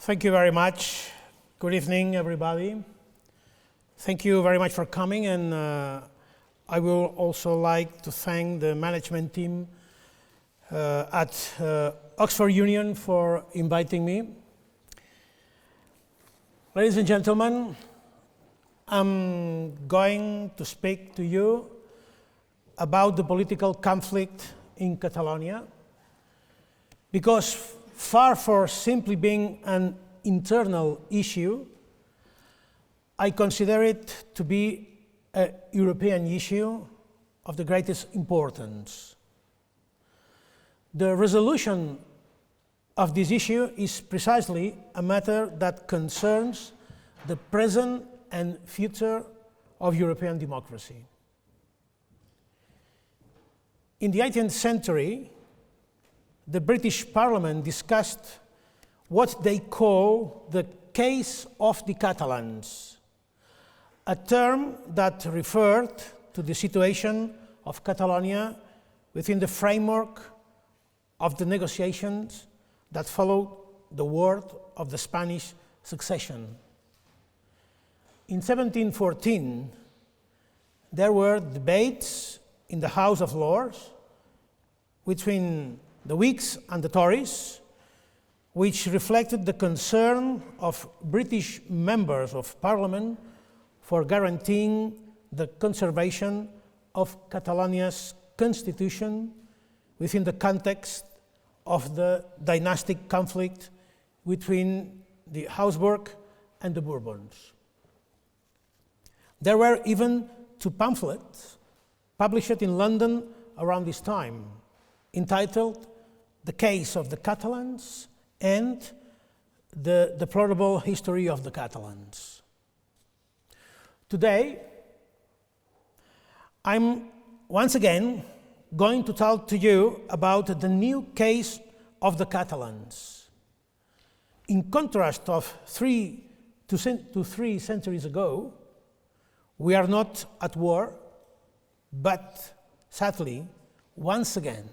Thank you very much. Good evening, everybody. Thank you very much for coming, and I will also like to thank the management team at Oxford Union for inviting me. Ladies and gentlemen, I'm going to speak to you about the political conflict in Catalonia, because far from simply being an internal issue, I consider it to be a European issue of the greatest importance. The resolution of this issue is precisely a matter that concerns the present and future of European democracy. In the 18th century, the British Parliament discussed what they call the case of the Catalans, a term that referred to the situation of Catalonia within the framework of the negotiations that followed the war of the Spanish succession. In 1714, there were debates in the House of Lords between the Whigs and the Tories, which reflected the concern of British members of Parliament for guaranteeing the conservation of Catalonia's constitution within the context of the dynastic conflict between the Habsburg and the Bourbons. There were even two pamphlets published in London around this time, entitled "The Case of the Catalans" and "The Deplorable History of the Catalans." Today, I'm once again going to talk to you about the new case of the Catalans. In contrast of 3 centuries ago, we are not at war, but sadly, once again,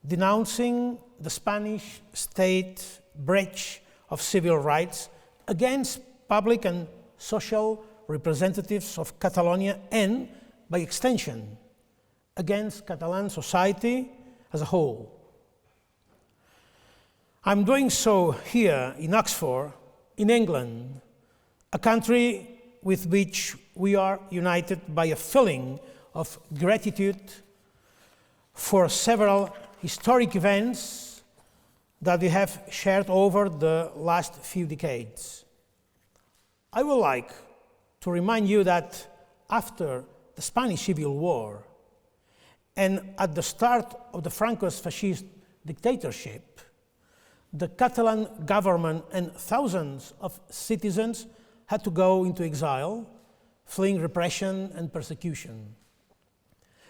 denouncing the Spanish state breach of civil rights against public and social representatives of Catalonia and, by extension, against Catalan society as a whole. I'm doing so here in Oxford, in England, a country with which we are united by a feeling of gratitude for several historic events that we have shared over the last few decades. I would like to remind you that after the Spanish Civil War and at the start of the Franco-fascist dictatorship, the Catalan government and thousands of citizens had to go into exile, fleeing repression and persecution.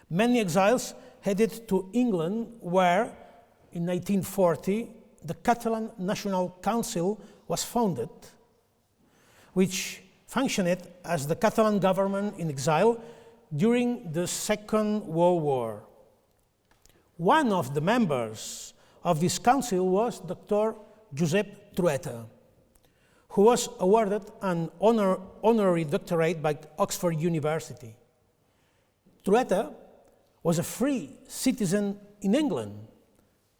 Many exiles headed to England, where, in 1940, the Catalan National Council was founded, which functioned as the Catalan government in exile during the Second World War. One of the members of this council was Dr. Josep Trueta, who was awarded an honorary doctorate by Oxford University. Trueta was a free citizen in England,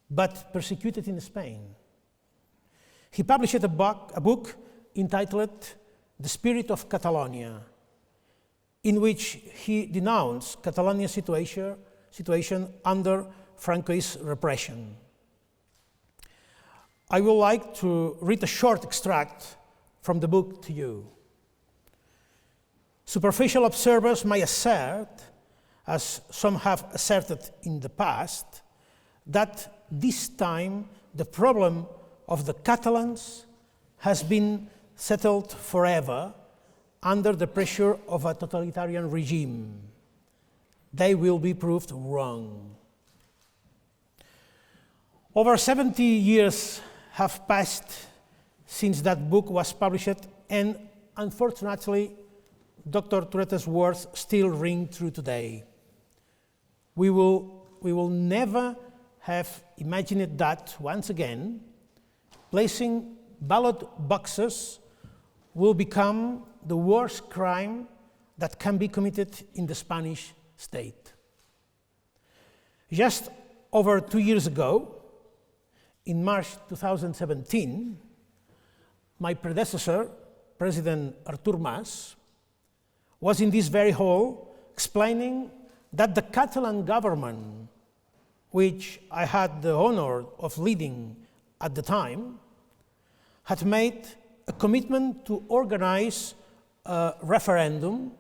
but persecuted in Spain. He published a book entitled "The Spirit of Catalonia," in which he denounced Catalonia's situation under Francoist repression. I would like to read a short extract from the book to you. Superficial observers may assert, as some have asserted in the past, that this time the problem of the Catalans has been settled forever under the pressure of a totalitarian regime. They will be proved wrong. Over 70 years have passed since that book was published, and unfortunately, Dr. Trueta's words still ring true today. We will never have imagined that, once again, placing ballot boxes will become the worst crime that can be committed in the Spanish state. Just over 2 years ago, in March 2017, my predecessor, President Artur Mas, was in this very hall explaining that the Catalan government, which I had the honor of leading at the time, had made a commitment to organize a referendum,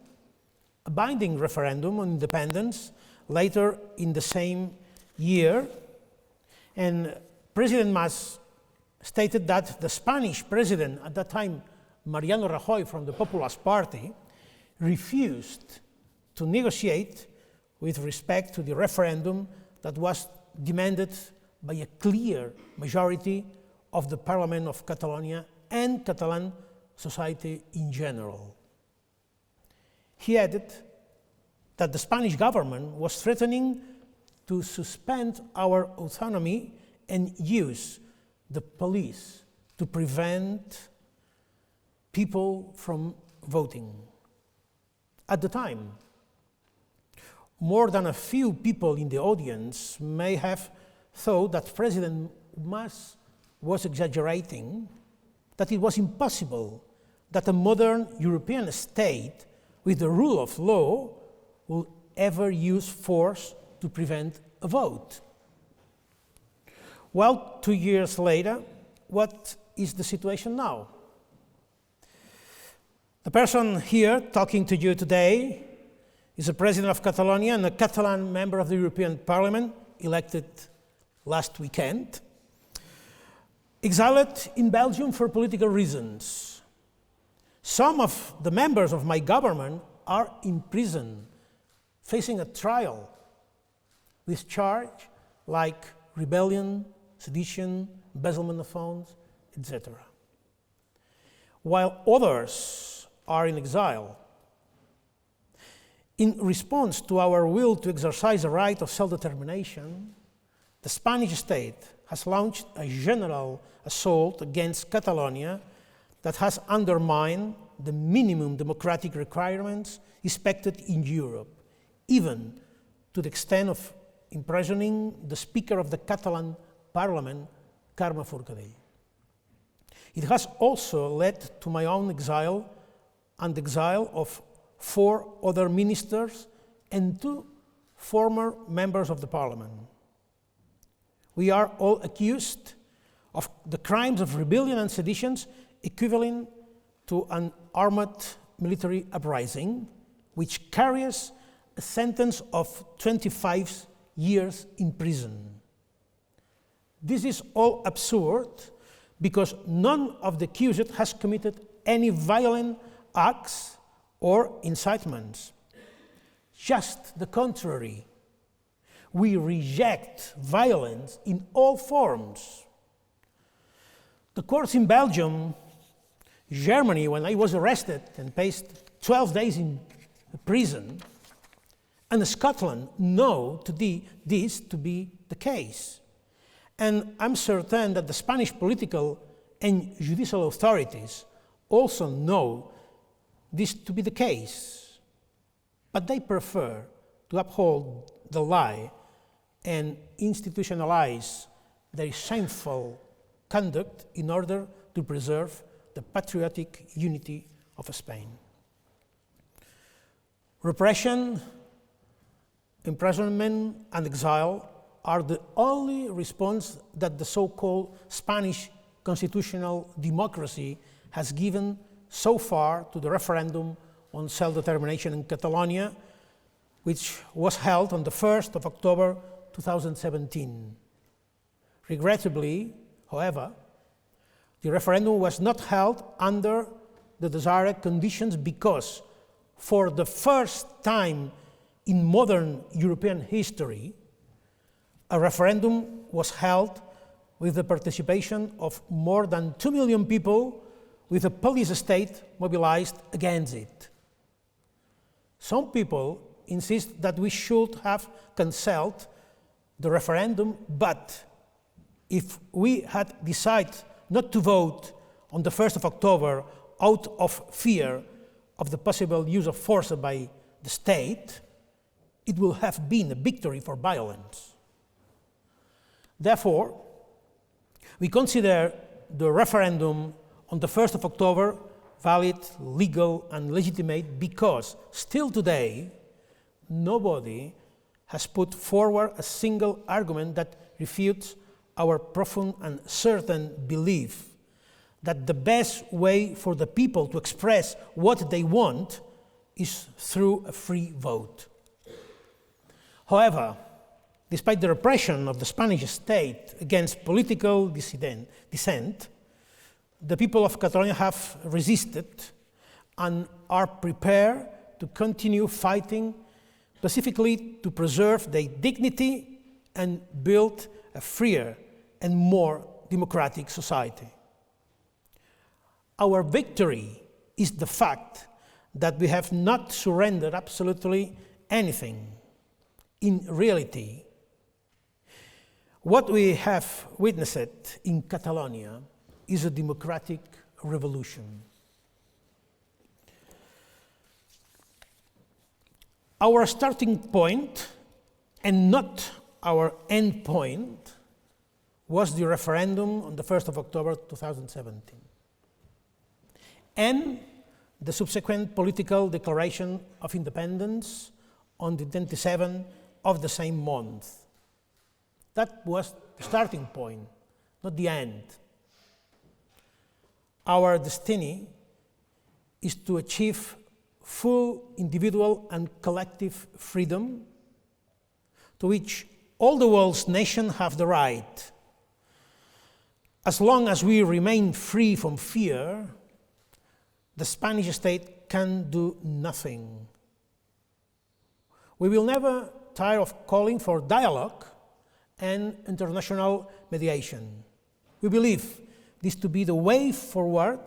a binding referendum on independence, later in the same year. And President Mas stated that the Spanish president at that time, Mariano Rajoy from the Populist Party, refused to negotiate with respect to the referendum that was demanded by a clear majority of the Parliament of Catalonia and Catalan society in general. He added that the Spanish government was threatening to suspend our autonomy and use the police to prevent people from voting. At the time, more than a few people in the audience may have thought that President Mas was exaggerating, that it was impossible that a modern European state with the rule of law will ever use force to prevent a vote. Well, 2 years later, what is the situation now? The person here talking to you today is the President of Catalonia and a Catalan member of the European Parliament, elected last weekend, exiled in Belgium for political reasons. Some of the members of my government are in prison, facing a trial with charge like rebellion, sedition, embezzlement of funds, etc. While others are in exile. In response to our will to exercise the right of self-determination, the Spanish state has launched a general assault against Catalonia that has undermined the minimum democratic requirements expected in Europe, even to the extent of imprisoning the Speaker of the Catalan Parliament, Carme Forcadell. It has also led to my own exile and the exile of 4 other ministers and 2 former members of the Parliament. We are all accused of the crimes of rebellion and sedition equivalent to an armed military uprising, which carries a sentence of 25 years in prison. This is all absurd because none of the accused has committed any violent acts or incitements. Just the contrary. We reject violence in all forms. The courts in Belgium, Germany, when I was arrested and faced 12 days in prison, and Scotland know this to be the case. And I'm certain that the Spanish political and judicial authorities also know this to be the case, but they prefer to uphold the lie and institutionalize their shameful conduct in order to preserve the patriotic unity of Spain. Repression, imprisonment, and exile are the only response that the so-called Spanish constitutional democracy has given so far to the referendum on self-determination in Catalonia, which was held on the 1st of October 2017. Regrettably, however, the referendum was not held under the desired conditions because, for the first time in modern European history, a referendum was held with the participation of more than 2 million people, with a police state mobilized against it. Some people insist that we should have cancelled the referendum, but if we had decided not to vote on the 1st of October out of fear of the possible use of force by the state, it will have been a victory for violence. Therefore, we consider the referendum on the 1st of October valid, legal, and legitimate because still today, nobody has put forward a single argument that refutes our profound and certain belief that the best way for the people to express what they want is through a free vote. However, despite the repression of the Spanish state against political dissent, the people of Catalonia have resisted and are prepared to continue fighting specifically to preserve their dignity and build a freer and more democratic society. Our victory is the fact that we have not surrendered absolutely anything. In reality, what we have witnessed in Catalonia is a democratic revolution. Our starting point, and not our end point, was the referendum on the 1st of October 2017, and the subsequent political declaration of independence on the 27th of the same month. That was the starting point, not the end. Our destiny is to achieve full individual and collective freedom to which all the world's nations have the right. As long as we remain free from fear, the Spanish state can do nothing. We will never tire of calling for dialogue and international mediation. We believe this to be the way forward,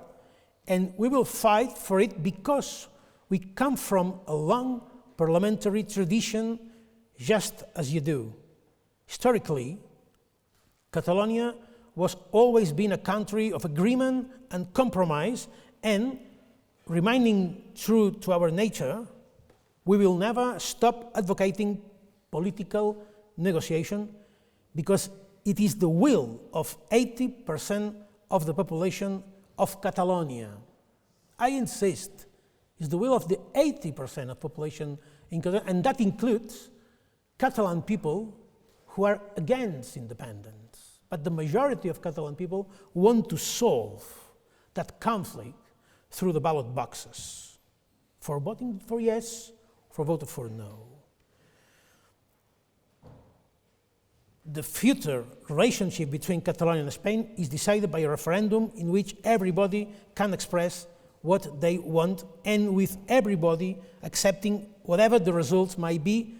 and we will fight for it because we come from a long parliamentary tradition, just as you do. Historically, Catalonia was always been a country of agreement and compromise, and remaining true to our nature, we will never stop advocating political negotiation because it is the will of 80% of the population of Catalonia. I insist, it's the will of the 80% of population in Catalonia, and that includes Catalan people who are against independence. But the majority of Catalan people want to solve that conflict through the ballot boxes, for voting for yes, for voting for no. The future relationship between Catalonia and Spain is decided by a referendum in which everybody can express what they want, and with everybody accepting whatever the results might be,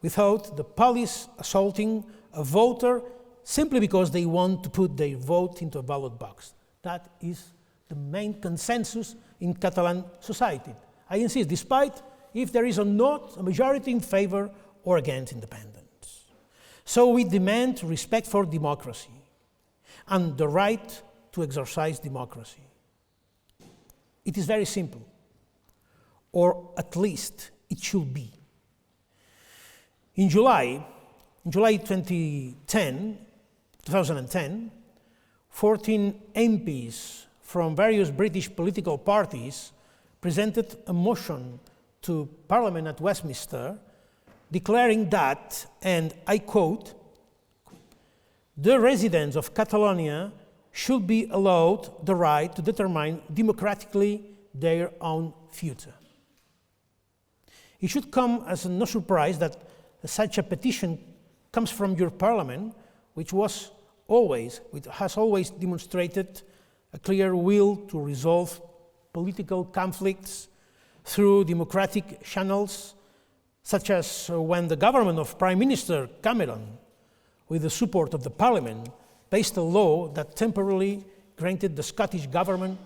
without the police assaulting a voter simply because they want to put their vote into a ballot box. That is the main consensus in Catalan society. I insist, despite if there is or not a majority in favor or against independence. So we demand respect for democracy and the right to exercise democracy. It is very simple, or at least it should be. In July 2010, 14 MPs from various British political parties presented a motion to Parliament at Westminster declaring that, and I quote, "The residents of Catalonia should be allowed the right to determine democratically their own future." It should come as no surprise that such a petition comes from your Parliament, which has always demonstrated a clear will to resolve political conflicts through democratic channels, such as when the government of Prime Minister Cameron, with the support of the Parliament, passed a law that temporarily granted the Scottish government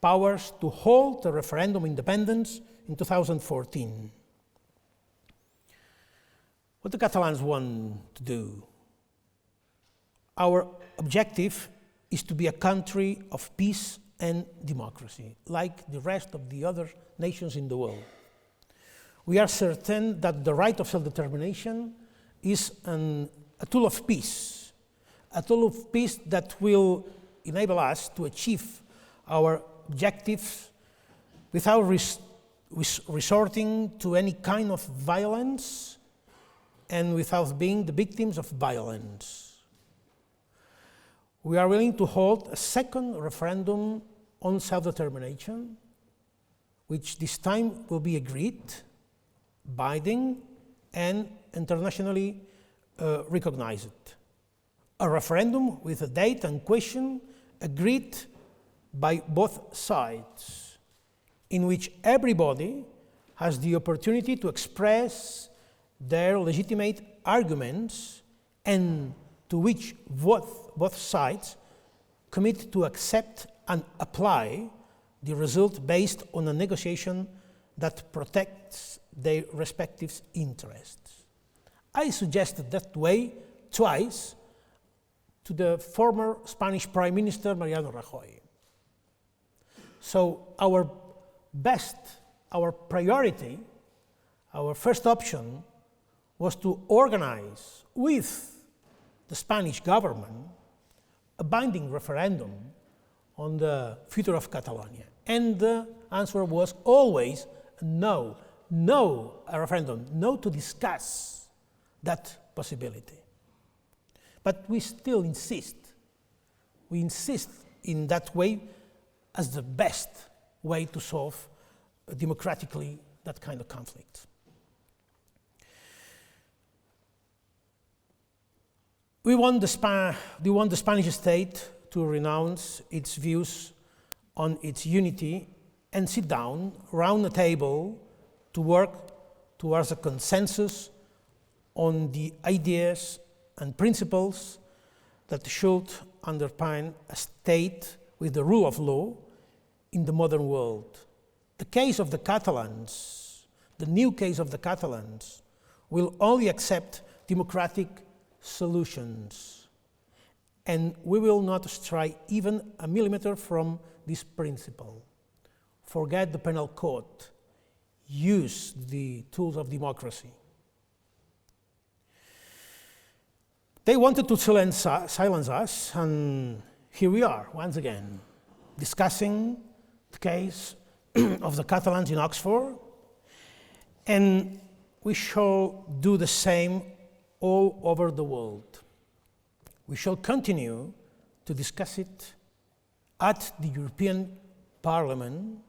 powers to hold a referendum independence in 2014. What the Catalans want to do? Our objective is to be a country of peace and democracy, like the rest of the other nations in the world. We are certain that the right of self-determination is a tool of peace that will enable us to achieve our objectives without resorting to any kind of violence and without being the victims of violence. We are willing to hold a second referendum on self-determination, which this time will be agreed, binding, and internationally recognized. A referendum with a date and question agreed by both sides, in which everybody has the opportunity to express their legitimate arguments and to which both sides commit to accept and apply the result based on a negotiation that protects their respective interests. I suggested that way twice to the former Spanish Prime Minister, Mariano Rajoy. So our priority, our first option was to organize with the Spanish government a binding referendum on the future of Catalonia. And the answer was always no, a referendum, no to discuss that possibility. But we still insist. We insist in that way as the best way to solve democratically that kind of conflict. We want the Spanish state to renounce its views on its unity and sit down around the table to work towards a consensus on the ideas and principles that should underpin a state with the rule of law in the modern world. The case of the Catalans, the new case of the Catalans, will only accept democratic solutions, and we will not stray even a millimeter from this principle. Forget the penal code, use the tools of democracy. They wanted to silence us, and here we are, once again, discussing the case of the Catalans in Oxford, and we shall do the same all over the world. We shall continue to discuss it at the European Parliament,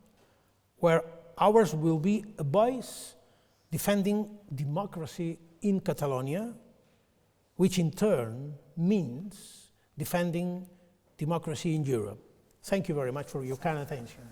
where ours will be a voice defending democracy in Catalonia, which in turn means defending democracy in Europe. Thank you very much for your kind attention.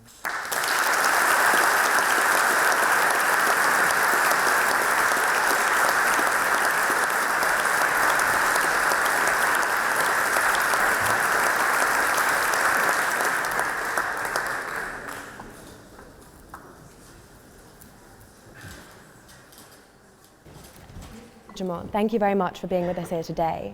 Puigdemont, thank you very much for being with us here today.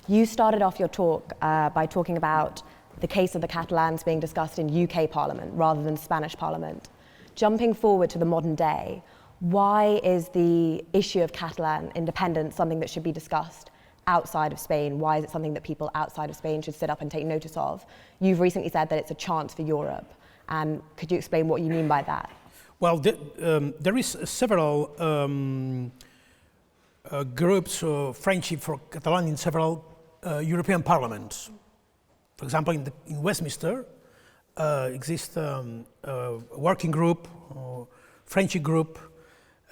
You started off your talk by talking about the case of the Catalans being discussed in UK Parliament rather than Spanish Parliament. Jumping forward to the modern day, why is the issue of Catalan independence something that should be discussed outside of Spain? Why is it something that people outside of Spain should sit up and take notice of? You've recently said that it's a chance for Europe, and could you explain what you mean by that? Well, there is several groups of friendship for Catalonia in several European parliaments. For example, in Westminster exists a working group or friendship group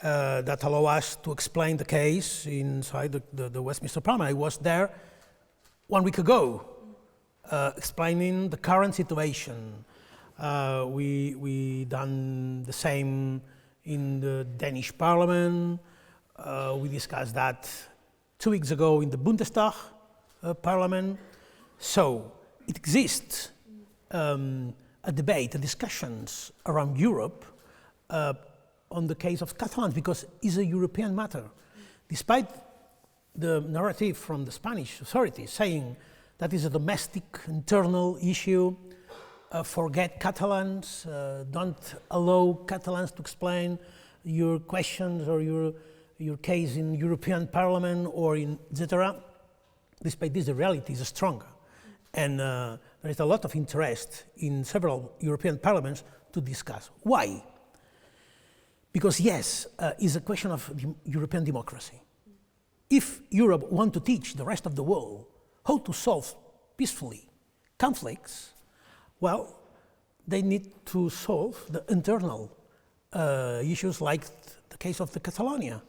that allow us to explain the case inside the Westminster Parliament. I was there 1 week ago explaining the current situation. We done the same in the Danish Parliament. We discussed that 2 weeks ago in the Bundestag Parliament. So it exists a debate, discussions around Europe on the case of Catalans, because it's a European matter. Despite the narrative from the Spanish authorities saying that is a domestic, internal issue, forget Catalans, don't allow Catalans to explain your questions or your case in European Parliament or in etc. Despite this, the reality is stronger. And there is a lot of interest in several European parliaments to discuss. Why? Because yes, it's a question of European democracy. If Europe wants to teach the rest of the world how to solve peacefully conflicts, well, they need to solve the internal issues like the case of the Catalonia.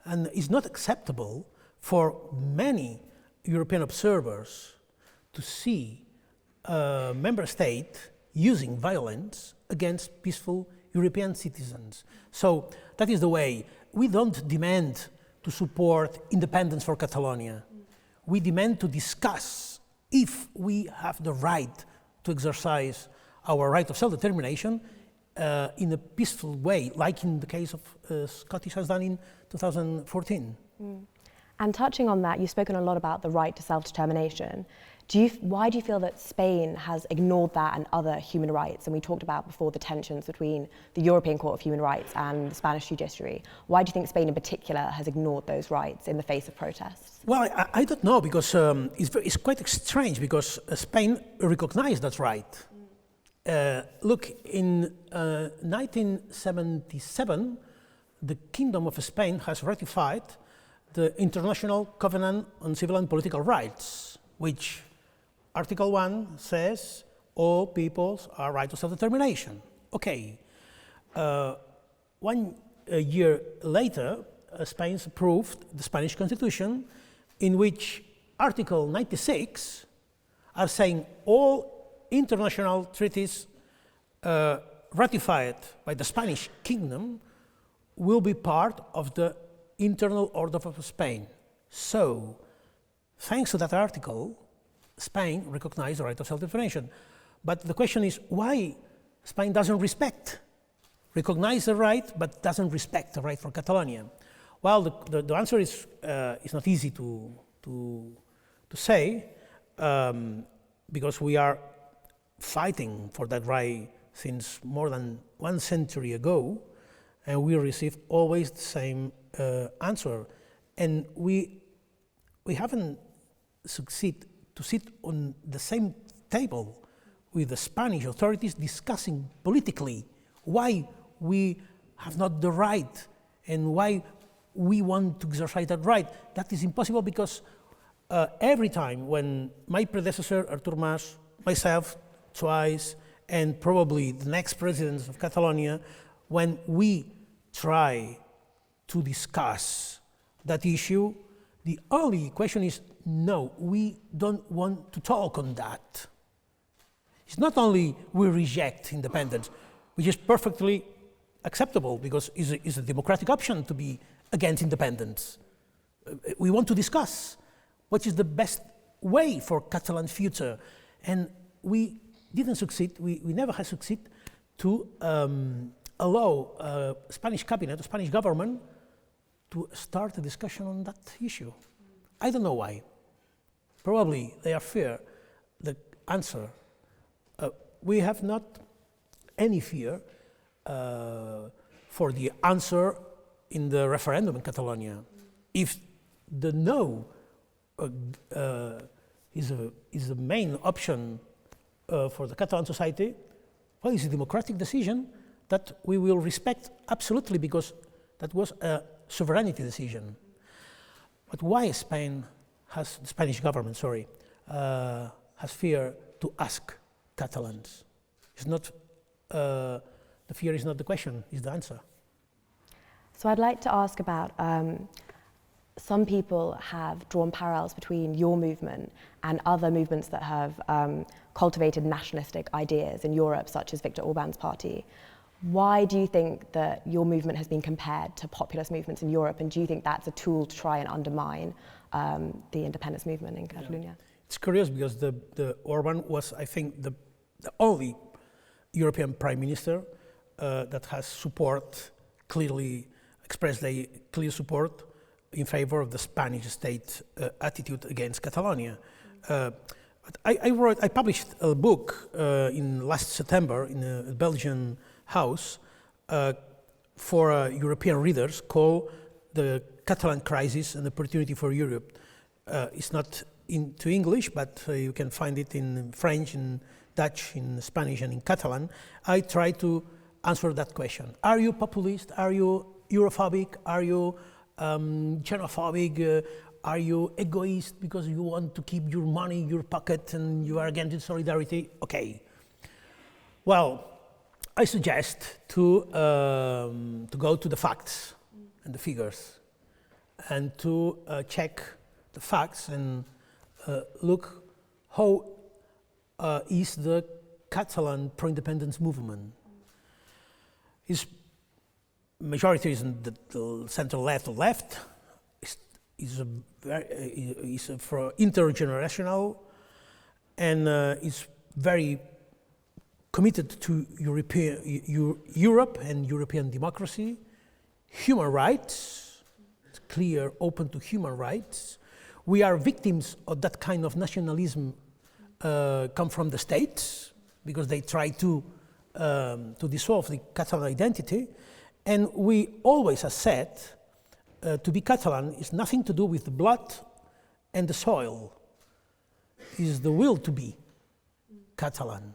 And it's not acceptable for many European observers to see a member state using violence against peaceful European citizens. So that is the way. We don't demand to support independence for Catalonia. We demand to discuss if we have the right to exercise our right of self-determination in a peaceful way, like in the case of Scottish has done in 2014. And touching on that, you've spoken a lot about the right to self-determination. Why do you feel that Spain has ignored that and other human rights? And we talked about before the tensions between the European Court of Human Rights and the Spanish judiciary. Why do you think Spain in particular has ignored those rights in the face of protests? Well, I don't know, because it's quite strange, because Spain recognized that right. Look, in 1977, the Kingdom of Spain has ratified the International Covenant on Civil and Political Rights, which Article 1 says all peoples are right to self-determination. Okay. 1 year later, Spain approved the Spanish Constitution, in which Article 96 are saying all international treaties ratified by the Spanish Kingdom will be part of the internal order of Spain. So, thanks to that article, Spain recognized the right of self-determination. But the question is why Spain doesn't recognize the right, but doesn't respect the right for Catalonia. Well, the answer is not easy to say, because we are fighting for that right since more than 1 century ago, and we receive always the same answer. And we haven't succeeded to sit on the same table with the Spanish authorities discussing politically why we have not the right and why we want to exercise that right. That is impossible, because every time when my predecessor, Artur Mas, myself twice, and probably the next president of Catalonia, when we try to discuss that issue, the only question is, no, we don't want to talk on that. It's not only we reject independence, which is perfectly acceptable, because it's a democratic option to be against independence. We want to discuss what is the best way for Catalan's future. And we didn't succeed, we never had succeeded to allow a Spanish cabinet, a Spanish government, to start a discussion on that issue. I don't know why. Probably they are fear the answer. We have not any fear for the answer in the referendum in Catalonia. If the no is the main option for the Catalan society, well, it's a democratic decision that we will respect absolutely, because that was a sovereignty decision. But why the Spanish government, has fear to ask Catalans? It's not, the fear is not the question, it's the answer. So I'd like to ask about, some people have drawn parallels between your movement and other movements that have cultivated nationalistic ideas in Europe, such as Viktor Orban's party. Why do you think that your movement has been compared to populist movements in Europe, and do you think that's a tool to try and undermine the independence movement in Catalunya? Yeah. It's curious, because the Orban was, I think, the only European Prime Minister that has expressed a clear support in favor of the Spanish state attitude against Catalonia. I published a book in last September in a Belgian house for European readers called The Catalan Crisis and Opportunity for Europe. It's not into English, but you can find it in French, in Dutch, in Spanish, and in Catalan. I try to answer that question. Are you populist? Are you Europhobic? Are you xenophobic? Are you egoist because you want to keep your money in your pocket and you are against solidarity? Okay. Well, I suggest to go to the facts and the figures and to check the facts and look how is the Catalan pro-independence movement. Its majority is in the center left, is for intergenerational, and is very committed to Europe and European democracy, human rights, it's clear, open to human rights. We are victims of that kind of nationalism come from the states, because they try to dissolve the Catalan identity, and we always have said to be Catalan is nothing to do with the blood and the soil, is the will to be Catalan.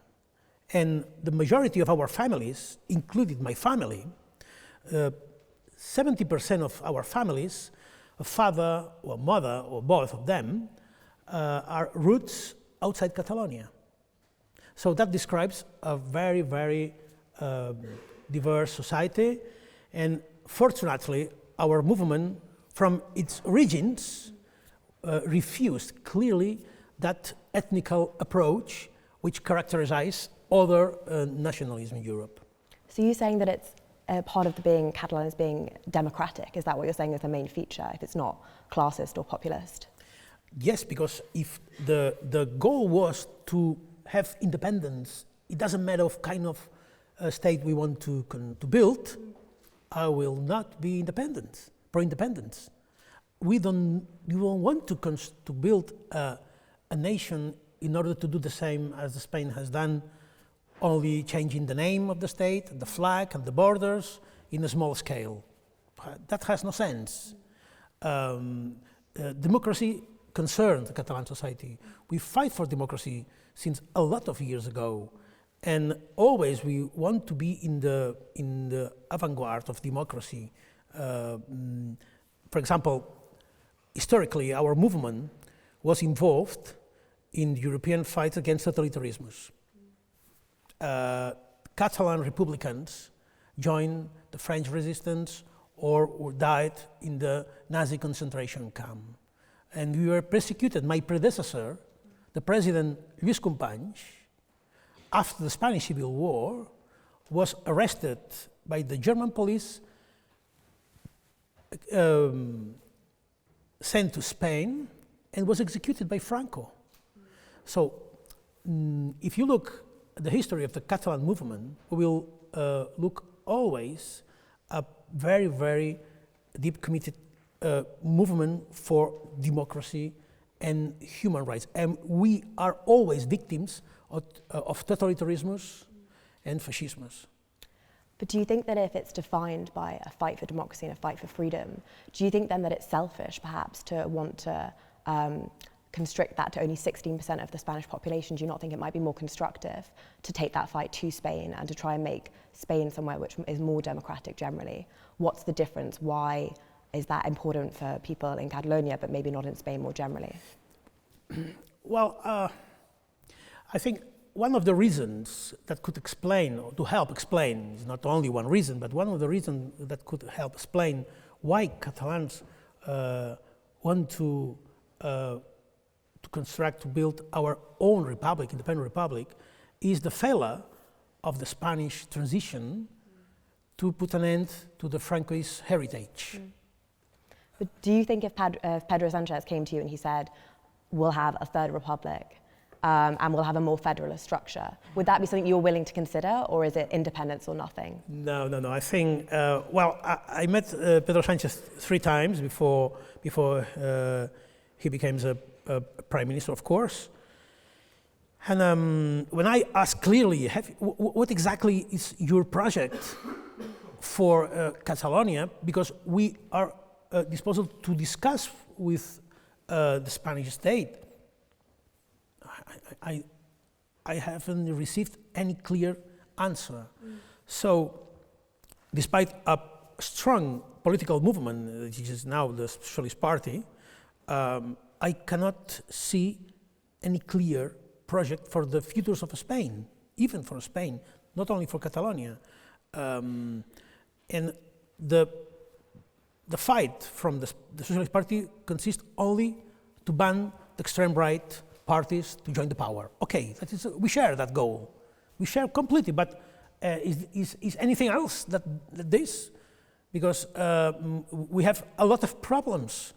And the majority of our families, including my family, 70% of our families, a father or mother or both of them, are roots outside Catalonia. So that describes a very, very diverse society, and fortunately our movement from its origins refused clearly that ethnical approach which characterizes other nationalism in Europe. So you're saying that it's part of being Catalan is being democratic? Is that what you're saying is the main feature, if it's not classist or populist? Yes, because if the goal was to have independence, it doesn't matter of kind of state we want to build, I will not be independent, pro-independence. We don't want to build a nation in order to do the same as Spain has done, only changing the name of the state, the flag and the borders in a small scale. That has no sense. Democracy concerns the Catalan society. We fight for democracy since a lot of years ago, and always we want to be in the avant-garde of democracy. For example, historically our movement was involved in the European fight against totalitarianism. Catalan Republicans joined the French resistance or died in the Nazi concentration camp. And we were persecuted. My predecessor, the President Lluís Companys, after the Spanish Civil War, was arrested by the German police, sent to Spain, and was executed by Franco. So, if you look at the history of the Catalan movement, we will look always a very, very deep committed movement for democracy and human rights. And we are always victims of totalitarianism and fascism. But do you think that if it's defined by a fight for democracy and a fight for freedom, do you think then that it's selfish perhaps to want to constrict that to only 16% of the Spanish population? Do you not think it might be more constructive to take that fight to Spain and to try and make Spain somewhere which is more democratic generally? What's the difference? Why is that important for people in Catalonia but maybe not in Spain more generally? Well, I think one of the reasons that could explain, or to help explain, is not only one reason, but one of the reasons that could help explain why Catalans want to construct, to build our own republic, independent republic, is the failure of the Spanish transition to put an end to the Francoist heritage. But do you think if Pedro Sanchez came to you and he said, we'll have a third republic and we'll have a more federalist structure, would that be something you're willing to consider, or is it independence or nothing? No. I think, well, I met Pedro Sanchez 3 times before he became a prime minister, of course. And when I ask clearly, what exactly is your project for Catalonia, because we are disposed to discuss with the Spanish state, I haven't received any clear answer. So, despite a strong political movement, which is now the Socialist Party, I cannot see any clear project for the futures of Spain, even for Spain, not only for Catalonia. And the fight from the Socialist Party consists only to ban the extreme right parties to join the power. Okay, that is, we share that goal. We share completely, but is anything else that this? Because we have a lot of problems.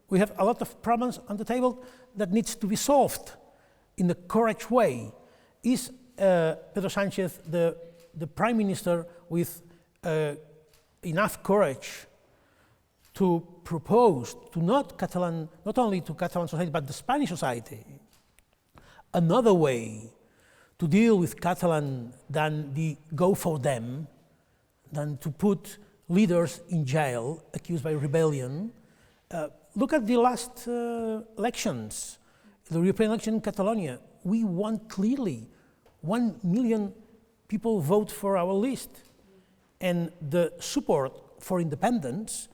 We have a lot of problems on the table that needs to be solved in the correct way. Is Pedro Sánchez the Prime Minister with enough courage to propose to not only to Catalan society, but the Spanish society, another way to deal with Catalan than the go for them, than to put leaders in jail accused by rebellion? Look at the last elections, the European election in Catalonia. We won clearly. 1 million people vote for our list. And the support for independence,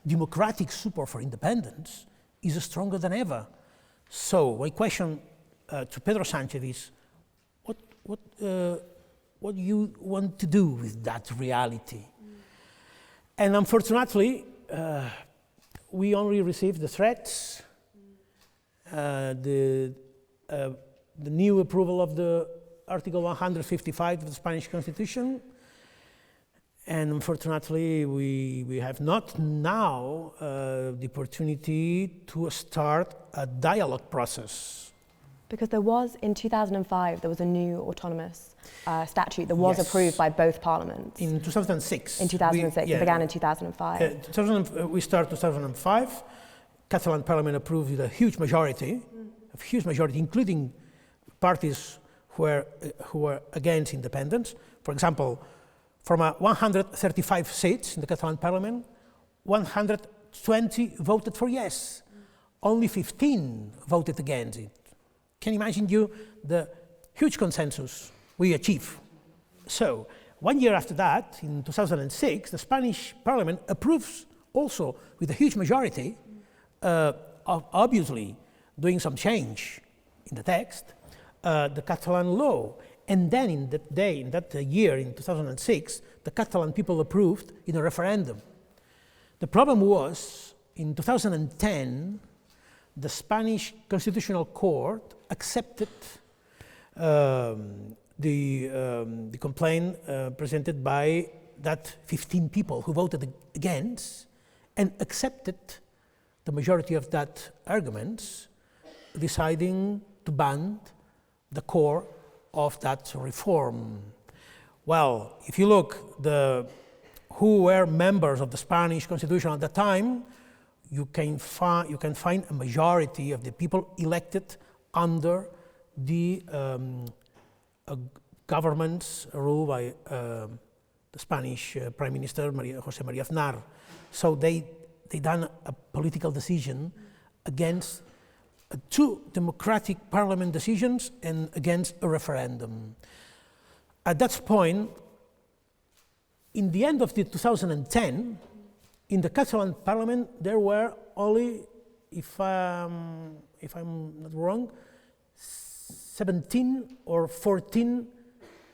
democratic support for independence, is stronger than ever. So my question to Pedro Sánchez is, what do you want to do with that reality? And unfortunately, we only received the threats, the new approval of the Article 155 of the Spanish Constitution, and unfortunately we have not now the opportunity to start a dialogue process. Because there was, in 2005, there was a new autonomous statute that was approved by both parliaments. In 2006. In 2006, it began in 2005. We start 2005. Catalan Parliament approved with a huge majority, including parties who were against independence. For example, from 135 seats in the Catalan Parliament, 120 voted for yes. Only 15 voted against it. Can you imagine the huge consensus we achieved? So, 1 year after that, in 2006, the Spanish Parliament approves also with a huge majority, obviously doing some change in the text, the Catalan law. And then in that year, in 2006, the Catalan people approved in a referendum. The problem was, in 2010, the Spanish Constitutional Court accepted the complaint presented by that 15 people who voted against, and accepted the majority of that arguments, deciding to ban the core of that reform. Well, if you look who were members of the Spanish Constitution at the time, you can find a majority of the people elected under the government's rule by the Spanish Prime Minister José María Aznar. So they done a political decision against two democratic parliament decisions and against a referendum. At that point, in the end of 2010, in the Catalan Parliament, there were only, if I'm not wrong, 17 or 14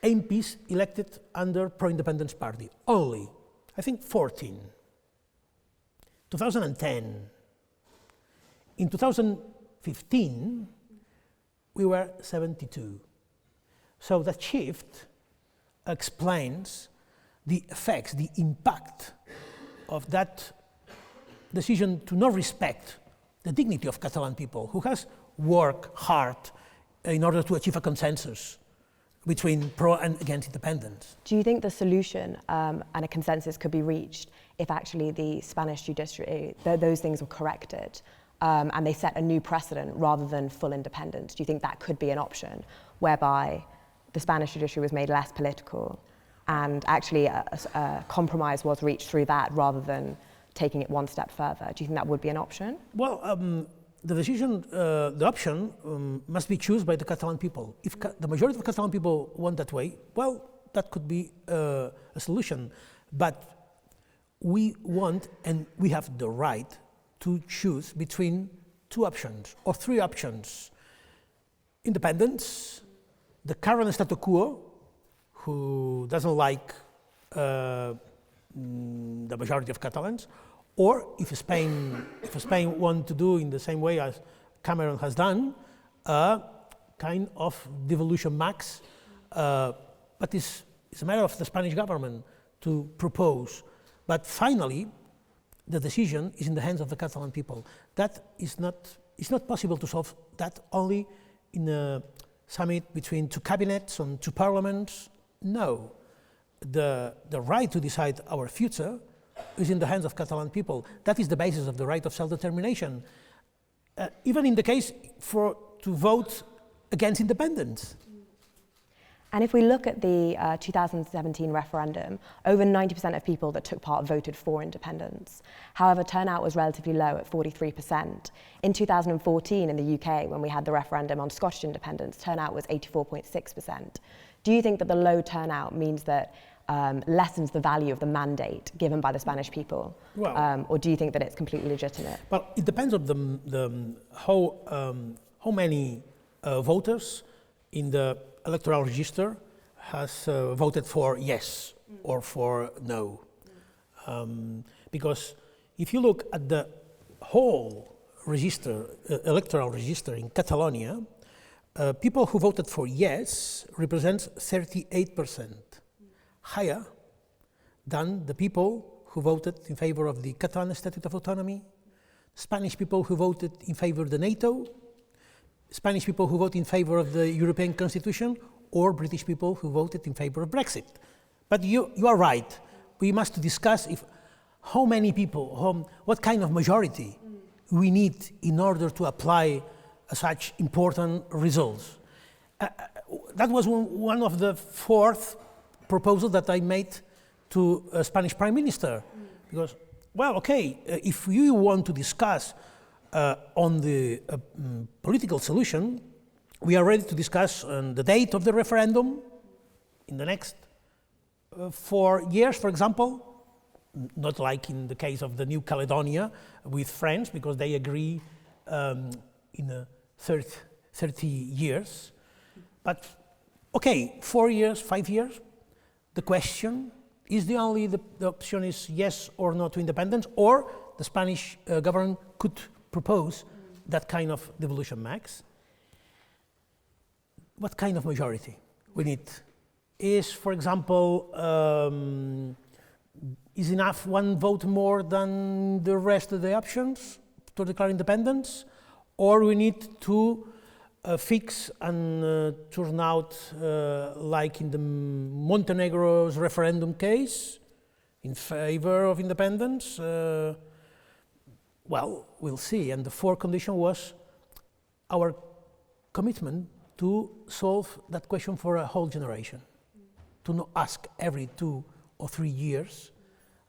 MPs elected under pro-independence party. Only, I think 14. 2010. In 2015, we were 72. So that shift explains the effects, the impact of that decision to not respect the dignity of Catalan people, who has worked hard in order to achieve a consensus between pro and against independence. Do you think the solution and a consensus could be reached if actually the Spanish judiciary, those things were corrected? and they set a new precedent rather than full independence. Do you think that could be an option whereby the Spanish judiciary was made less political and actually a compromise was reached through that rather than taking it one step further? Do you think that would be an option? Well, the decision, the option must be chosen by the Catalan people. If the majority of Catalan people want that way, well, that could be a solution. But we want and we have the right to choose between two options or three options. Independence, the current statu quo, who doesn't like the majority of Catalans, or if Spain want to do in the same way as Cameron has done, a kind of devolution max, but it's a matter of the Spanish government to propose. But finally, the decision is in the hands of the Catalan people. That is not, it's not possible to solve that only in a summit between two cabinets and two parliaments. No, the right to decide our future is in the hands of Catalan people. That is the basis of the right of self-determination. Even in the case to vote against independence. And if we look at the 2017 referendum, over 90% of people that took part voted for independence. However, turnout was relatively low at 43%. In 2014 in the UK, when we had the referendum on Scottish independence, turnout was 84.6%. Do you think that the low turnout means that lessens the value of the mandate given by the Spanish people? Well, or do you think that it's completely legitimate? Well, it depends on how many voters in the electoral register has voted for yes or for no. Because if you look at the whole register, electoral register in Catalonia, people who voted for yes represents 38%, higher than the people who voted in favor of the Catalan Statute of Autonomy, Spanish people who voted in favor of the NATO, Spanish people who vote in favor of the European Constitution, or British people who voted in favor of Brexit. But you are right. We must discuss how many people, what kind of majority we need in order to apply such important results. That was one of the fourth proposals that I made to a Spanish Prime Minister. Because, well, okay, if you want to discuss on the political solution, we are ready to discuss the date of the referendum in the next 4 years, for example, not like in the case of the New Caledonia with France, because they agree in 30 years. But okay, 4 years, 5 years, the question is the option is yes or no to independence, or the Spanish government could propose that kind of devolution max. What kind of majority we need? Is, for example, is enough one vote more than the rest of the options to declare independence? Or we need to fix and turn out like in the Montenegro's referendum case in favor of independence? Well, we'll see. And the fourth condition was our commitment to solve that question for a whole generation, to not ask every 2 or 3 years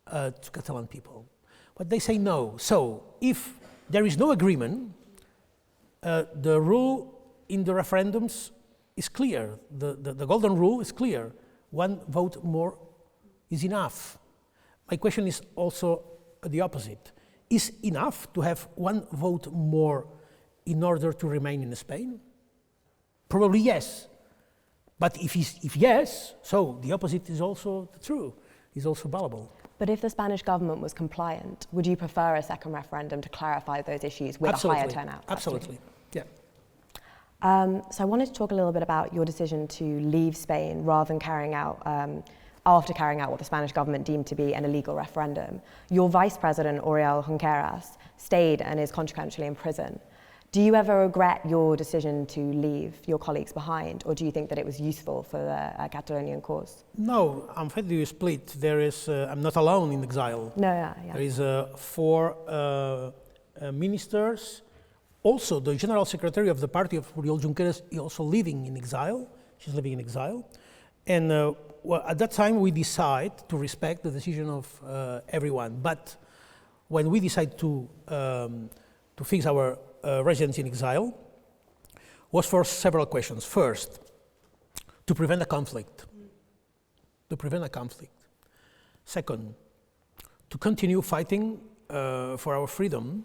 to Catalan people. But they say no. So if there is no agreement, the rule in the referendums is clear. The golden rule is clear. One vote more is enough. My question is also the opposite. Is enough to have one vote more in order to remain in Spain? Probably yes. But if yes, so the opposite is also true, is also valuable. But if the Spanish government was compliant, would you prefer a second referendum to clarify those issues with Absolutely. a higher turnout? Absolutely, yeah. So I wanted to talk a little bit about your decision to leave Spain rather than after carrying out what the Spanish government deemed to be an illegal referendum. Your vice president, Oriol Junqueras, stayed and is consequentially in prison. Do you ever regret your decision to leave your colleagues behind, or do you think that it was useful for the Catalonian cause? No, I'm fairly split. There is, I'm not alone in exile. No, yeah. There is 4 ministers Also, the General Secretary of the party of Oriol Junqueras is also living in exile. She's living in exile. And well, at that time, we decide to respect the decision of everyone. But when we decide to fix our residence in exile, was for several questions. First, to prevent a conflict. To prevent a conflict. Second, to continue fighting for our freedom,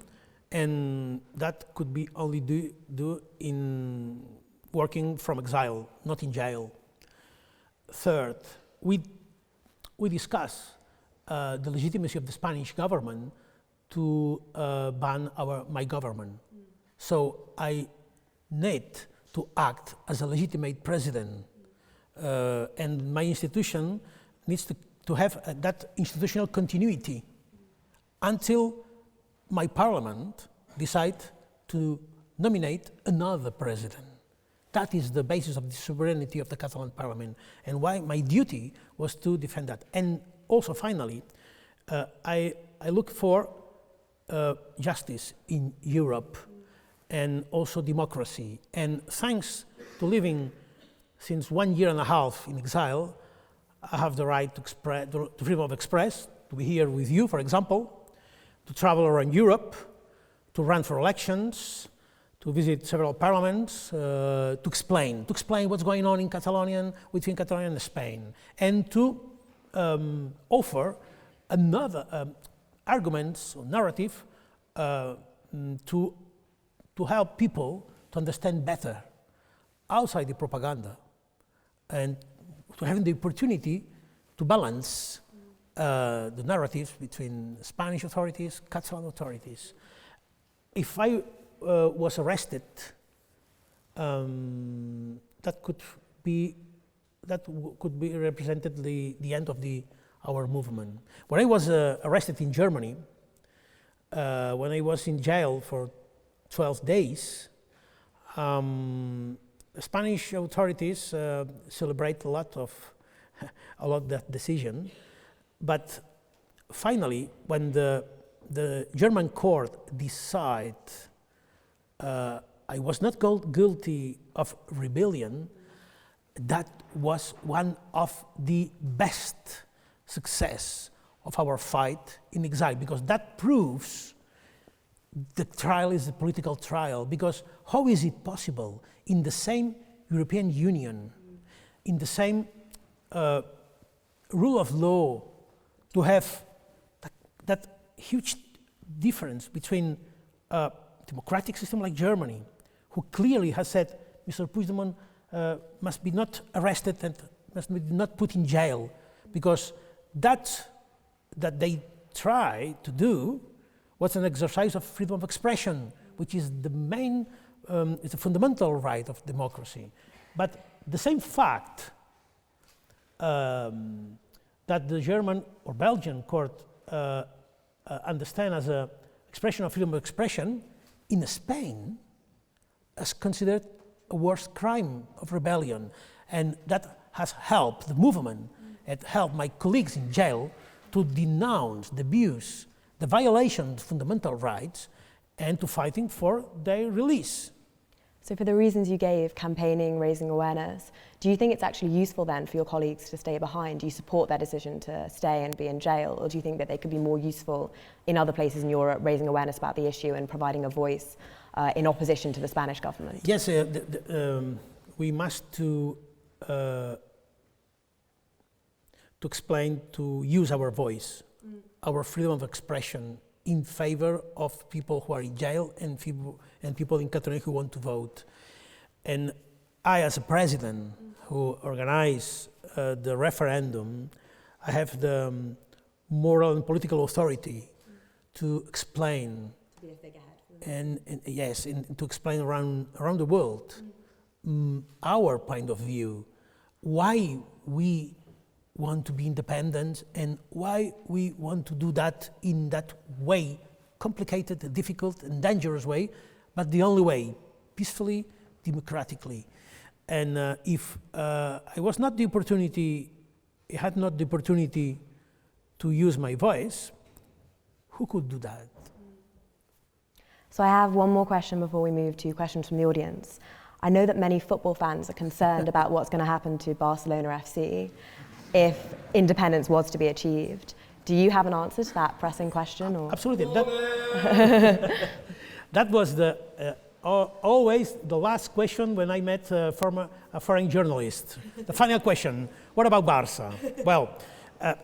and that could be only do in working from exile, not in jail. Third, we discuss the legitimacy of the Spanish government to ban my government. So I need to act as a legitimate president, and my institution needs to have that institutional continuity until my parliament decide to nominate another president. That is the basis of the sovereignty of the Catalan parliament, and why my duty was to defend that. And also, finally, I look for justice in Europe, and also democracy. And thanks to living since 1 year and a half in exile, I have the right to express, to freedom of express, to be here with you, for example, to travel around Europe, to run for elections, to visit several parliaments, to explain what's going on in Catalonia, between Catalonia and Spain, and to offer another arguments or narrative to help people to understand better outside the propaganda, and to having the opportunity to balance the narratives between Spanish authorities, Catalan authorities. If I was arrested, that could be represented the end of our movement. When I was arrested in Germany, when I was in jail for 12 days, Spanish authorities celebrate a lot that decision, but finally, when the German court decided I was not guilty of rebellion, that was one of the best success of our fight in exile, because that proves the trial is a political trial. Because how is it possible in the same European Union, in the same rule of law, to have that huge difference between a democratic system like Germany, who clearly has said Mr. Puigdemont must be not arrested and must be not put in jail, because that they try to do was an exercise of freedom of expression, which is the main, it's a fundamental right of democracy. But the same fact that the German or Belgian court understand as an expression of freedom of expression, in Spain is considered a worse crime of rebellion. And that has helped the movement, it helped my colleagues in jail to denounce the abuse, the violation of fundamental rights, and to fighting for their release. So for the reasons you gave, campaigning, raising awareness, do you think it's actually useful then for your colleagues to stay behind? Do you support their decision to stay and be in jail? Or do you think that they could be more useful in other places in Europe, raising awareness about the issue and providing a voice in opposition to the Spanish government? Yes, we must to explain, to use our voice, our freedom of expression in favor of people who are in jail and people in Catalonia who want to vote. And I, as a president who organized the referendum, I have the moral and political authority to explain, to be a figurehead, and to explain around the world our point of view, why we want to be independent and why we want to do that in that way, complicated, difficult, and dangerous way, but the only way, peacefully, democratically. And if I had not the opportunity to use my voice, who could do that? So I have one more question before we move to questions from the audience. I know that many football fans are concerned about what's going to happen to Barcelona FC if independence was to be achieved. Do you have an answer to that pressing question? Or? Absolutely. That was always the last question when I met a foreign journalist. The final question, what about Barca? Well,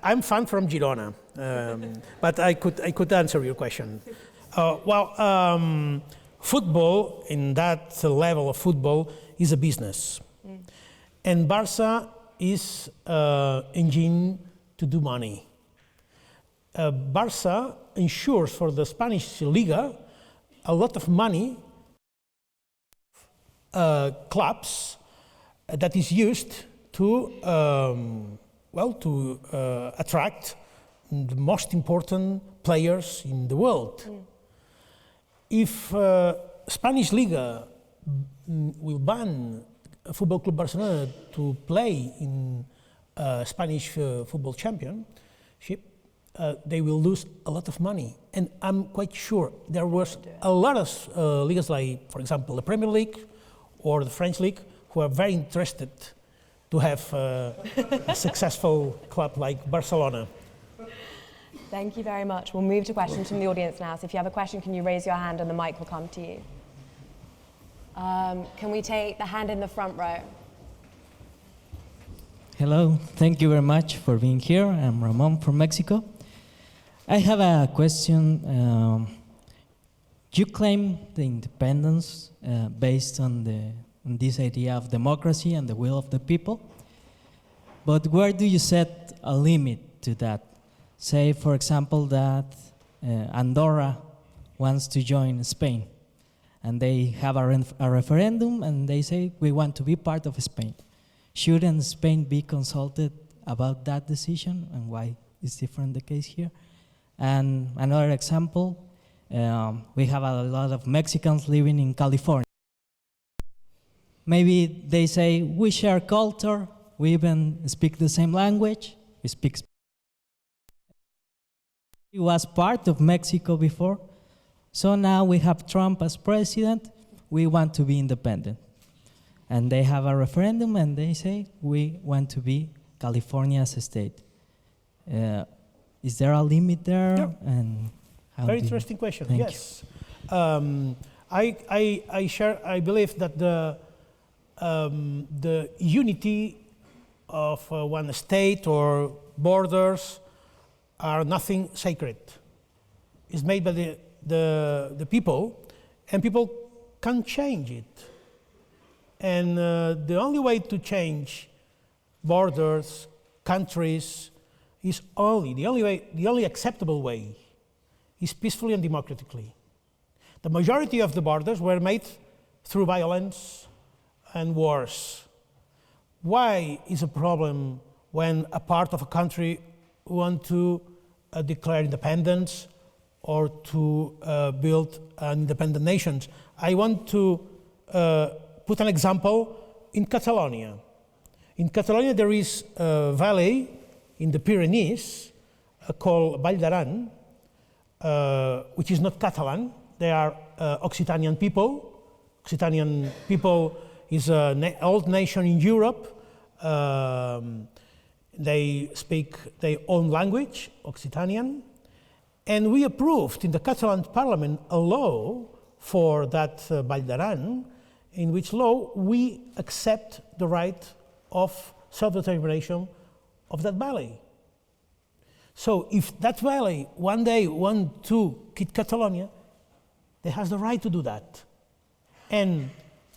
I'm fan from Girona, but I could answer your question. Football, in that level of football, is a business. And Barca is an engine to do money. Barca ensures for the Spanish Liga a lot of money, clubs, that is used to, attract the most important players in the world. If Spanish Liga will ban Football Club Barcelona to play in Spanish football championship, they will lose a lot of money. And I'm quite sure there was a lot of leagues like, for example, the Premier League or the French League, who are very interested to have a successful club like Barcelona. Thank you very much. We'll move to questions from the audience now. So if you have a question, can you raise your hand and the mic will come to you? Can we take the hand in the front row? Hello, thank you very much for being here. I'm Ramon from Mexico. I have a question. You claim the independence based on this idea of democracy and the will of the people, but where do you set a limit to that? Say, for example, that Andorra wants to join Spain, and they have a referendum, and they say, we want to be part of Spain. Shouldn't Spain be consulted about that decision, and why is different the case here? And another example, we have a lot of Mexicans living in California. Maybe they say, we share culture, we even speak the same language, we speak Spanish. He was part of Mexico before, so now we have Trump as president, we want to be independent. And they have a referendum and they say, we want to be California as a state. Is there a limit there? Yeah. And very interesting question, Thank yes. I believe that the unity of one state or borders are nothing sacred. It's made by the people, and people can change it. And the only way to change borders, countries, is the only acceptable way is peacefully and democratically. The majority of the borders were made through violence and wars. Why is a problem when a part of a country want to declare independence or to build an independent nation? I want to put an example in Catalonia. In Catalonia there is a valley in the Pyrenees called Vall d'Aran, which is not Catalan. They are Occitanian people. Occitanian people is an old nation in Europe. They speak their own language, Occitanian, and we approved in the Catalan Parliament a law for that Vall d'Aran, in which law we accept the right of self-determination of that valley. So if that valley one day want to quit Catalonia, they has the right to do that. And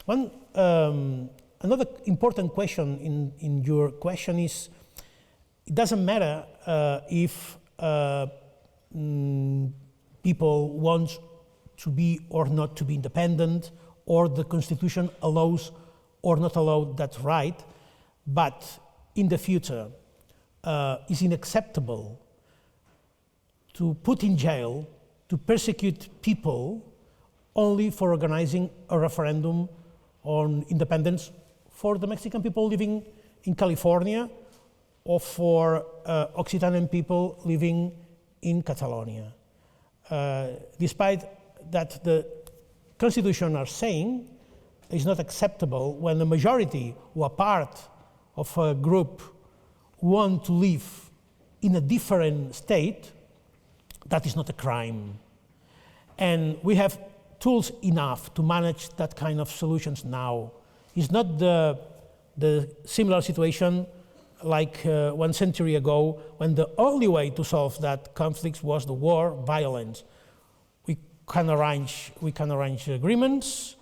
another important question in your question is, it doesn't matter if people want to be or not to be independent, or the Constitution allows or not allow that right, but in the future, it's unacceptable to put in jail, to persecute people only for organizing a referendum on independence for the Mexican people living in California or for Occitanian people living in Catalonia. Despite that the Constitution are saying is not acceptable when the majority who are part of a group want to live in a different state. That is not a crime. And we have tools enough to manage that kind of solutions now. It's not the similar situation like 1 century ago, when the only way to solve that conflict was the war, violence. We can arrange agreements.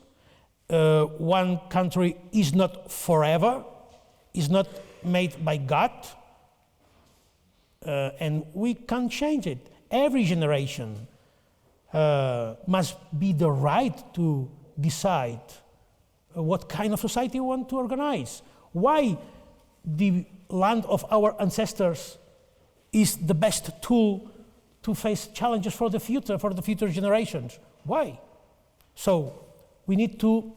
One country is not forever, is not made by God, and we can change it. Every generation must be the right to decide what kind of society we want to organize. Why the land of our ancestors is the best tool to face challenges for the future generations. Why? So we need to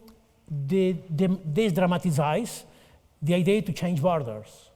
de-dramatize the idea to change borders.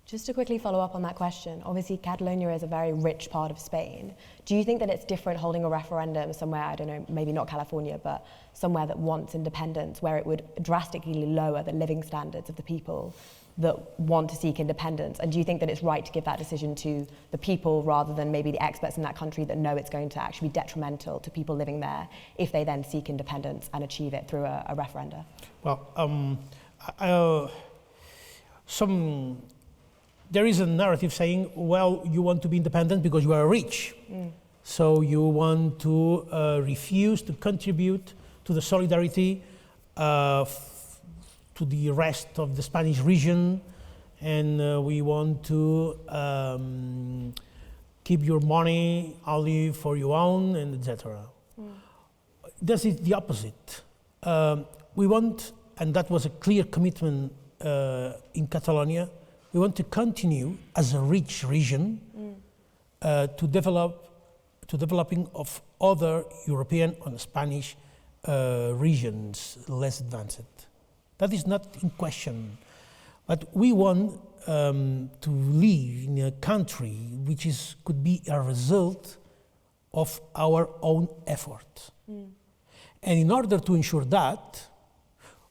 Just to quickly follow up on that question, obviously Catalonia is a very rich part of Spain. Do you think that it's different holding a referendum somewhere, I don't know, maybe not California, but somewhere that wants independence, where it would drastically lower the living standards of the people that want to seek independence? And do you think that it's right to give that decision to the people rather than maybe the experts in that country that know it's going to actually be detrimental to people living there if they then seek independence and achieve it through a referenda? Well, there is a narrative saying, well, you want to be independent because you are rich. So you want to refuse to contribute to the solidarity to the rest of the Spanish region, and we want to keep your money only for your own, and etc. This is the opposite. We want, and that was a clear commitment in Catalonia, we want to continue as a rich region to developing of other European and Spanish regions less advanced. That is not in question. But we want to live in a country which could be a result of our own effort. And in order to ensure that,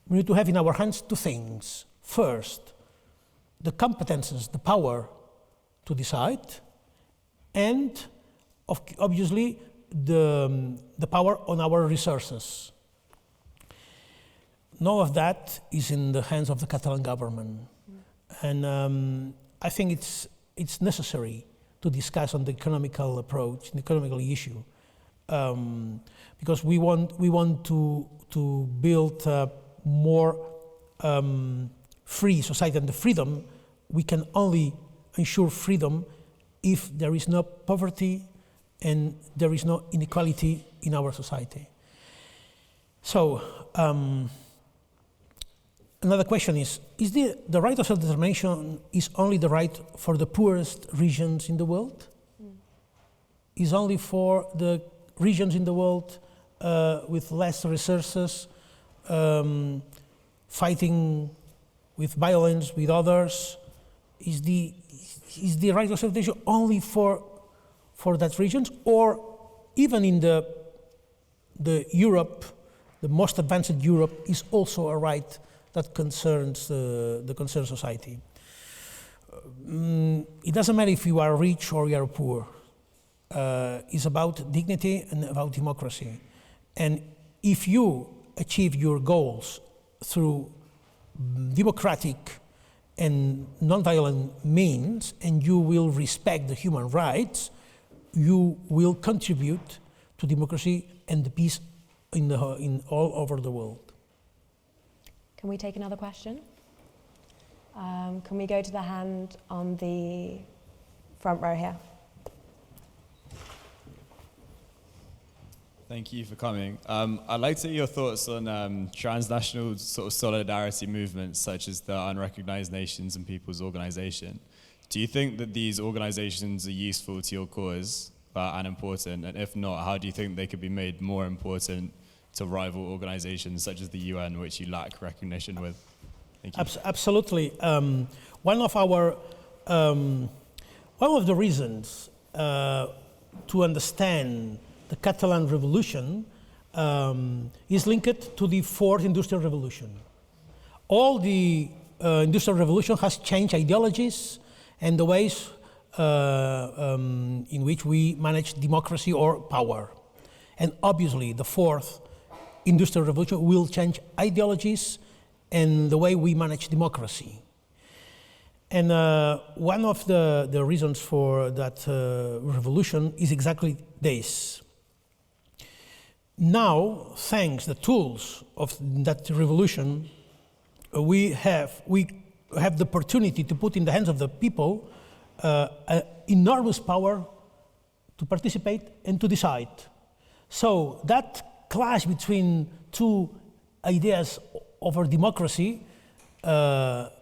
we need to have in our hands two things. First, the competences, the power to decide, and obviously the power on our resources. None of that is in the hands of the Catalan government. And I think it's necessary to discuss on the economical approach, the economical issue, because we want to build a more free society, and the freedom, we can only ensure freedom if there is no poverty and there is no inequality in our society. So, another question is the right of self-determination is only the right for the poorest regions in the world? Is only for the regions in the world with less resources, fighting with violence with others? Is the right of self-determination only for that regions, or even in the Europe, the most advanced Europe, is also a right that concerns the concerned society? It doesn't matter if you are rich or you are poor. It's about dignity and about democracy. And if you achieve your goals through democratic and non-violent means, and you will respect the human rights, you will contribute to democracy and the peace in all over the world. Can we take another question? Can we go to the hand on the front row here? Thank you for coming. I'd like to hear your thoughts on transnational sort of solidarity movements such as the Unrecognized Nations and Peoples Organization. Do you think that these organizations are useful to your cause and important? And if not, how do you think they could be made more important to rival organizations such as the UN, which you lack recognition with? Thank you. Absolutely. One of the reasons to understand the Catalan revolution is linked to the fourth industrial revolution. All the industrial revolution has changed ideologies and the ways in which we manage democracy or power. And obviously, the fourth industrial revolution will change ideologies and the way we manage democracy. And one of the reasons for that revolution is exactly this. Now, thanks to the tools of that revolution, we have the opportunity to put in the hands of the people enormous power to participate and to decide. So that clash between two ideas over democracy, the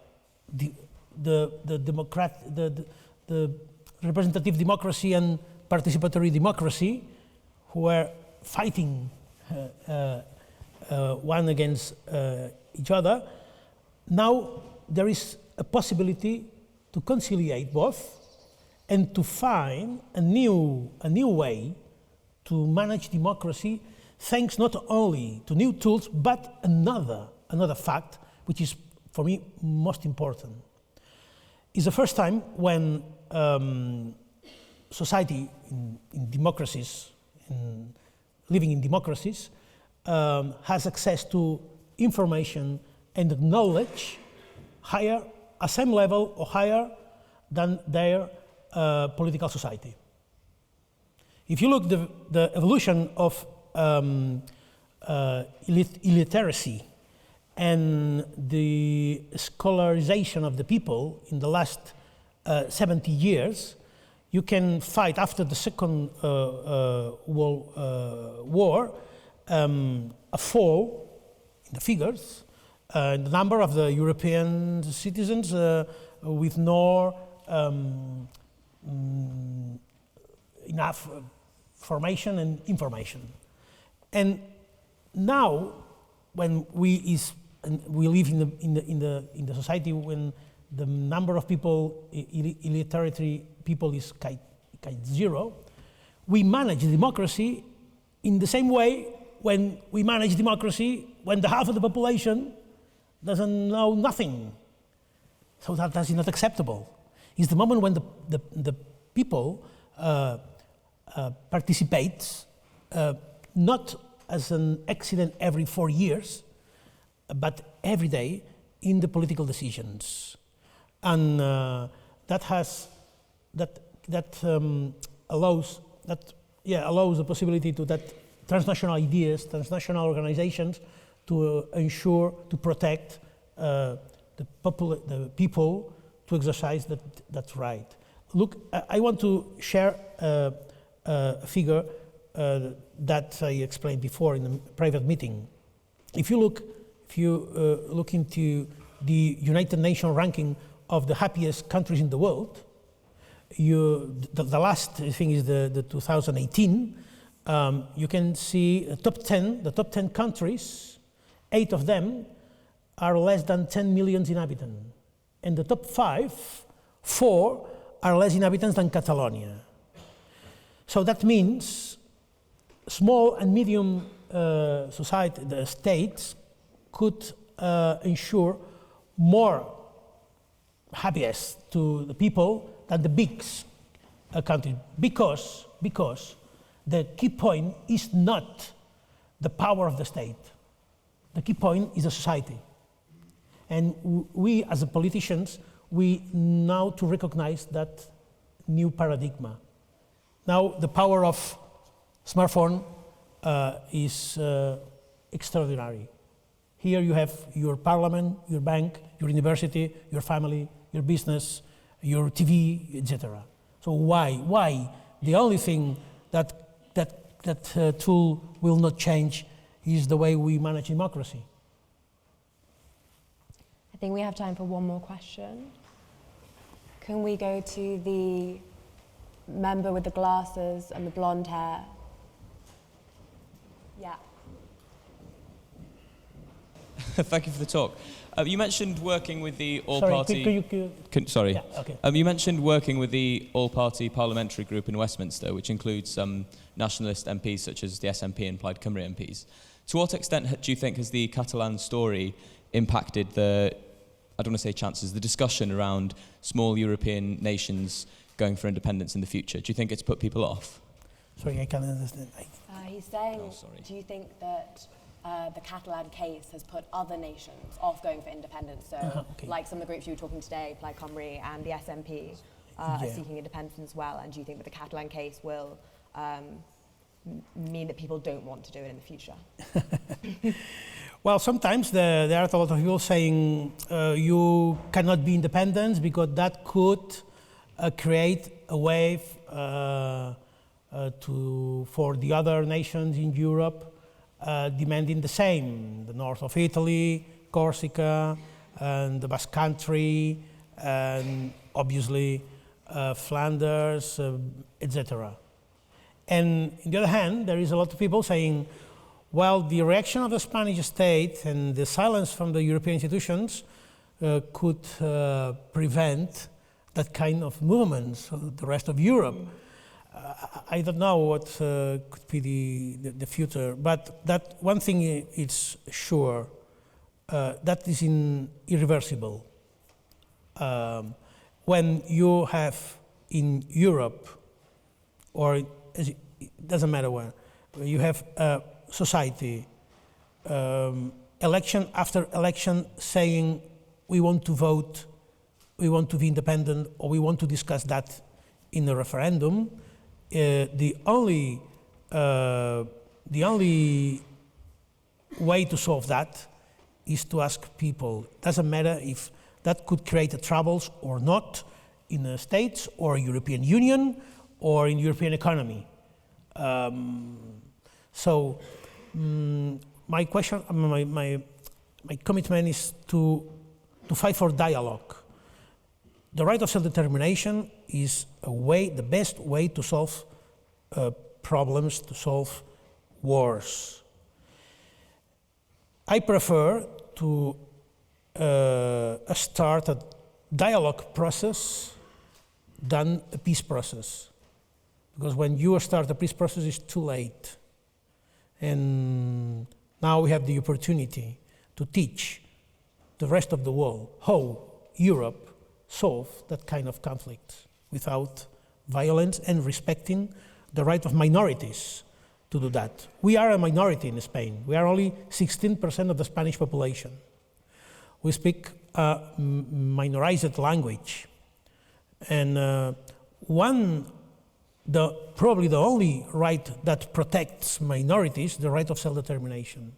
representative democracy and participatory democracy, who are fighting one against each other, now there is a possibility to conciliate both and to find a new way to manage democracy, thanks not only to new tools, but another fact, which is for me most important. It's the first time when society in democracies, living in democracies, has access to information and knowledge higher, at same level or higher than their political society. If you look the evolution of illiteracy and the scholarization of the people in the last 70 years, you can fight after the Second World War a fall in the figures, the number of the European citizens with no enough formation and information. And now, when we live in the society when the number of people, illiterate people, is quite zero, we manage democracy in the same way when we manage democracy when the half of the population doesn't know nothing. So that is not acceptable. It's the moment when the people participate, not as an accident every 4 years, but every day in the political decisions. And allows the possibility to that transnational ideas, transnational organizations to ensure, to protect the people to exercise that right. Look, I want to share a figure that I explained before in a private meeting. If you look into the United Nations ranking of the happiest countries in the world, the last thing is the 2018. You can see the top 10 countries. 8 of them are less than 10 million inhabitants, and the top 4 are less inhabitants than Catalonia. So that means small and medium society, the states, could ensure more happiness to the people than the big country, because the key point is not the power of the state. The key point is the society. And we, as politicians, we now to recognize that new paradigm. Now the power of smartphone is extraordinary. Here you have your parliament, your bank, your university, your family, your business, your TV, etc. So why? The only thing that tool will not change is the way we manage democracy. I think we have time for one more question. Can we go to the member with the glasses and the blonde hair? Yeah. Thank you for the talk. You mentioned working with the all-party... Sorry, Yeah, okay. You mentioned working with the all-party parliamentary group in Westminster, which includes some nationalist MPs such as the SNP and Plaid Cymru MPs. To what extent do you think has the Catalan story impacted the, I don't want to say chances, the discussion around small European nations going for independence in the future? Do you think it's put people off? Sorry, I can't understand. He's saying, do you think that the Catalan case has put other nations off going for independence? So, like some of the groups you were talking today, Plaid Cymru and the SNP, are seeking independence as well. And do you think that the Catalan case will mean that people don't want to do it in the future? Well, sometimes there are a lot of people saying you cannot be independent because that could create a wave for the other nations in Europe demanding the same. The north of Italy, Corsica, and the Basque Country, and obviously Flanders, etc. And on the other hand, there is a lot of people saying, well, the reaction of the Spanish state and the silence from the European institutions could prevent that kind of movement, so the rest of Europe. I don't know what could be the future, but that one thing is sure, that is irreversible. When you have in Europe, or it doesn't matter where, you have a society, election after election saying we want to vote, we want to be independent, or we want to discuss that in a referendum, the only way to solve that is to ask people. Doesn't matter if that could create troubles or not in the States or European Union or in European economy. My question, my commitment is to fight for dialogue. The right of self-determination is the best way to solve problems, to solve wars. I prefer to start a dialogue process than a peace process. Because when you start a peace process, it's too late. And now we have the opportunity to teach the rest of the world how Europe solve that kind of conflict without violence and respecting the right of minorities to do that. We are a minority in Spain. We are only 16% of the Spanish population. We speak a minorized language. And probably the only right that protects minorities, the right of self-determination.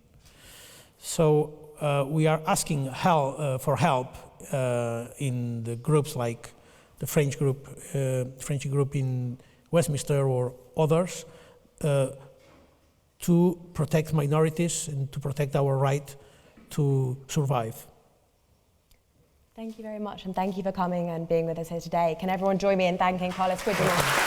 So we are asking for help in the groups like the French group in Westminster or others to protect minorities and to protect our right to survive. Thank you very much, and thank you for coming and being with us here today. Can everyone join me in thanking Carlos Puigdemont?